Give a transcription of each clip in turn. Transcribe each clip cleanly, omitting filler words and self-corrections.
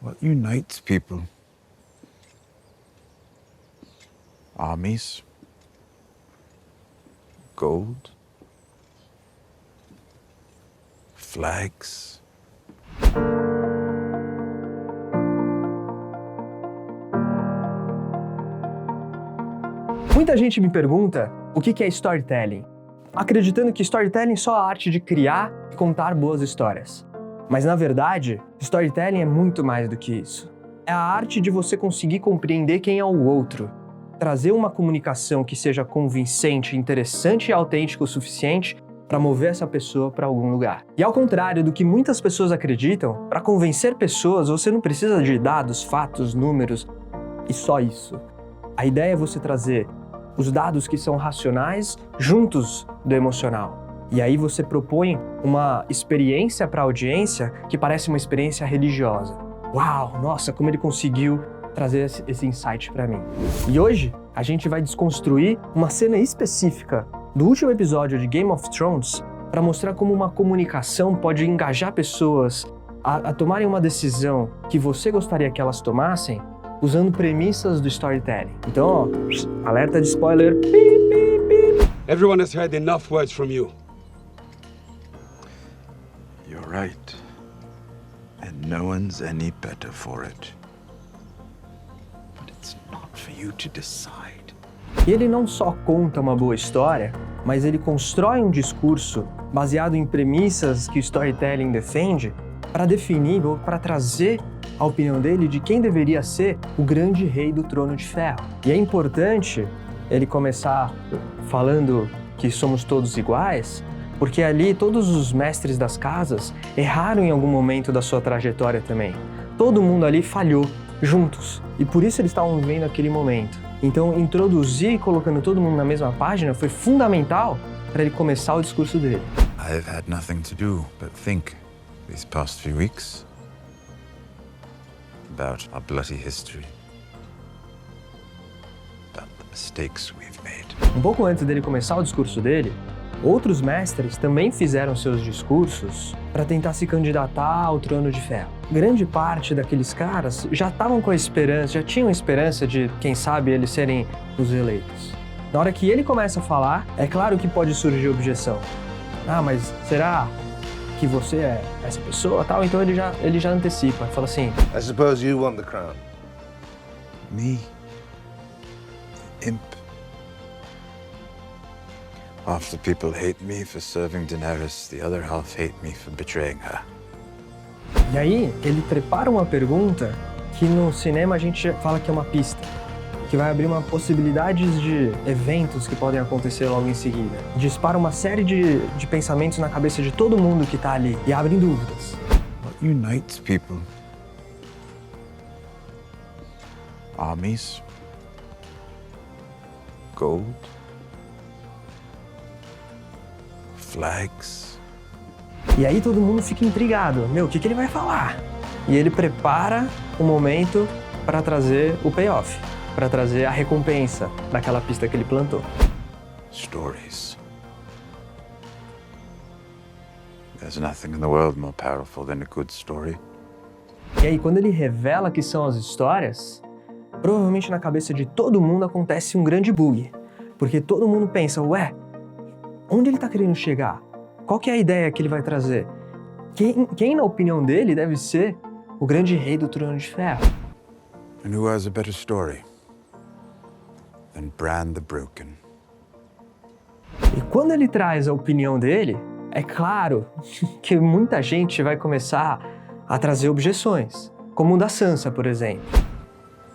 What unites people? Armies? Gold? Flags? Muita gente me pergunta o que é storytelling, acreditando que storytelling é só a arte de criar e contar boas histórias. Mas na verdade, storytelling é muito mais do que isso. É a arte de você conseguir compreender quem é o outro, trazer uma comunicação que seja convincente, interessante e autêntica o suficiente para mover essa pessoa para algum lugar. E ao contrário do que muitas pessoas acreditam, para convencer pessoas você não precisa de dados, fatos, números e só isso. A ideia é você trazer os dados que são racionais juntos do emocional. E aí você propõe uma experiência para a audiência que parece uma experiência religiosa. Uau, nossa, como ele conseguiu trazer esse insight para mim. E hoje a gente vai desconstruir uma cena específica do último episódio de Game of Thrones para mostrar como uma comunicação pode engajar pessoas a tomarem uma decisão que você gostaria que elas tomassem usando premissas do storytelling. Então, ó, alerta de spoiler. Beep, beep, beep. Everyone has heard enough words from you. You're right. And no one's any better for it. But it's not for you to decide. E ele não só conta uma boa história, mas ele constrói um discurso baseado em premissas que o storytelling defende para definir ou para trazer a opinião dele de quem deveria ser o grande rei do Trono de Ferro. E é importante ele começar falando que somos todos iguais, porque ali todos os mestres das casas erraram em algum momento da sua trajetória também. Todo mundo ali falhou juntos e por isso eles estavam vivendo aquele momento. Então introduzir colocando todo mundo na mesma página foi fundamental para ele começar o discurso dele. I've had nothing to do but think these past few weeks about our bloody history, about the mistakes we've made. Um pouco antes dele começar o discurso dele, outros mestres também fizeram seus discursos para tentar se candidatar ao Trono de Ferro. Grande parte daqueles caras já estavam com a esperança, já tinham esperança de, quem sabe, eles serem os eleitos. Na hora que ele começa a falar, é claro que pode surgir objeção. Ah, mas será que você é essa pessoa, tal? Então ele já antecipa, fala assim: I suppose you want the crown. Me? The imp? Half the people hate me for serving Daenerys, the other half hate me for betraying her. E aí ele prepara uma pergunta que no cinema a gente fala que é uma pista, que vai abrir uma possibilidades de eventos que podem acontecer logo em seguida. Dispara uma série de pensamentos na cabeça de todo mundo que tá ali e abrem dúvidas. What unites people? Armies? Gold? Flags? E aí todo mundo fica intrigado. Meu, o que ele vai falar? E ele prepara o momento para trazer o payoff, para trazer a recompensa daquela pista que ele plantou. Stories. There's nothing in the world more powerful than a good story. E aí quando ele revela que são as histórias, provavelmente na cabeça de todo mundo acontece um grande bug. Porque todo mundo pensa, ué, onde ele tá querendo chegar? Qual que é a ideia que ele vai trazer? Quem na opinião dele, deve ser o grande rei do Trono de Ferro? And who has a better story than Bran the Broken? E quando ele traz a opinião dele, é claro que muita gente vai começar a trazer objeções, como o da Sansa, por exemplo.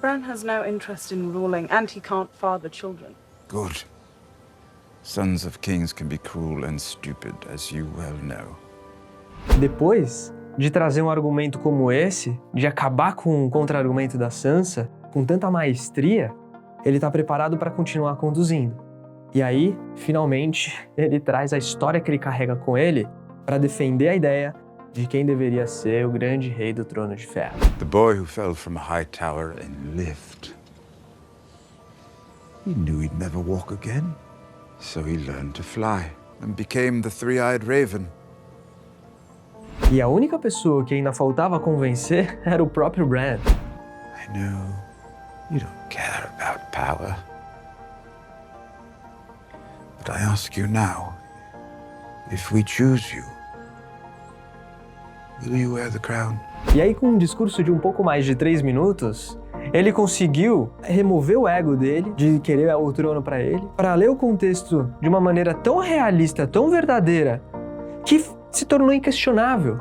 Bran has no interest in ruling, and he can't father children. Good. Sons of kings can be cruel and stupid, as you well know. Depois de trazer um argumento como esse, de acabar com o contra-argumento da Sansa, com tanta maestria, ele está preparado para continuar conduzindo. E aí, finalmente, ele traz a história que ele carrega com ele para defender a ideia de quem deveria ser o grande rei do Trono de Ferro. The boy who fell from a high tower and lived. He knew he'd never walk again. So he learned to fly and became the three-eyed raven. E a única pessoa que ainda faltava convencer era o próprio Bran. I know you don't care about power. But I ask you now, if we choose you, will you wear the crown? E aí, com um discurso de um pouco mais de 3 minutos, ele conseguiu remover o ego dele, de querer o trono para ele, para ler o contexto de uma maneira tão realista, tão verdadeira, que se tornou inquestionável.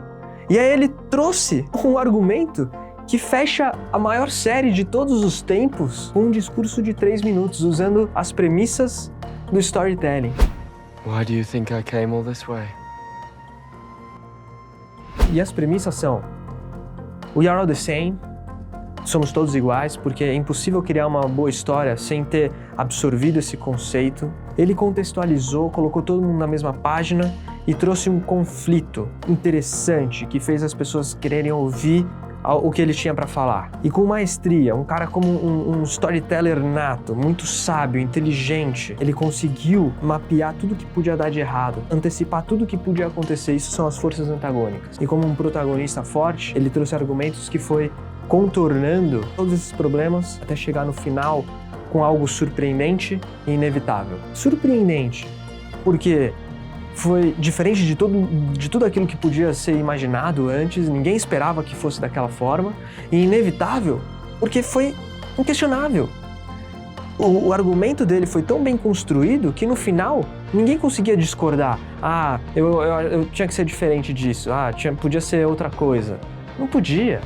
E aí ele trouxe um argumento que fecha a maior série de todos os tempos com um discurso de 3 minutos, usando as premissas do storytelling. Why do you think I came all this way? E as premissas são: We are all the same. Somos todos iguais, porque é impossível criar uma boa história sem ter absorvido esse conceito. Ele contextualizou, colocou todo mundo na mesma página e trouxe um conflito interessante que fez as pessoas quererem ouvir o que ele tinha para falar. E com maestria, um cara como um storyteller nato, muito sábio, inteligente, ele conseguiu mapear tudo que podia dar de errado, antecipar tudo que podia acontecer. Isso são as forças antagônicas. E como um protagonista forte, ele trouxe argumentos que foi contornando todos esses problemas até chegar no final com algo surpreendente e inevitável. Surpreendente, porque foi diferente de tudo aquilo que podia ser imaginado antes, ninguém esperava que fosse daquela forma, e inevitável, porque foi inquestionável. O argumento dele foi tão bem construído que no final ninguém conseguia discordar. Ah, eu tinha que ser diferente disso, podia ser outra coisa. Não podia.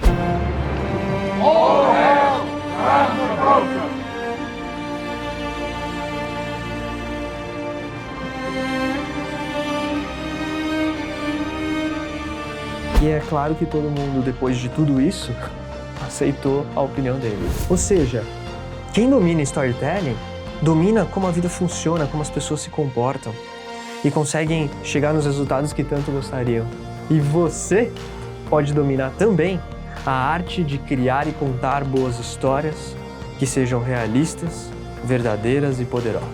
E é claro que todo mundo, depois de tudo isso, aceitou a opinião dele. Ou seja, quem domina storytelling, domina como a vida funciona, como as pessoas se comportam e conseguem chegar nos resultados que tanto gostariam. E você pode dominar também a arte de criar e contar boas histórias que sejam realistas, verdadeiras e poderosas.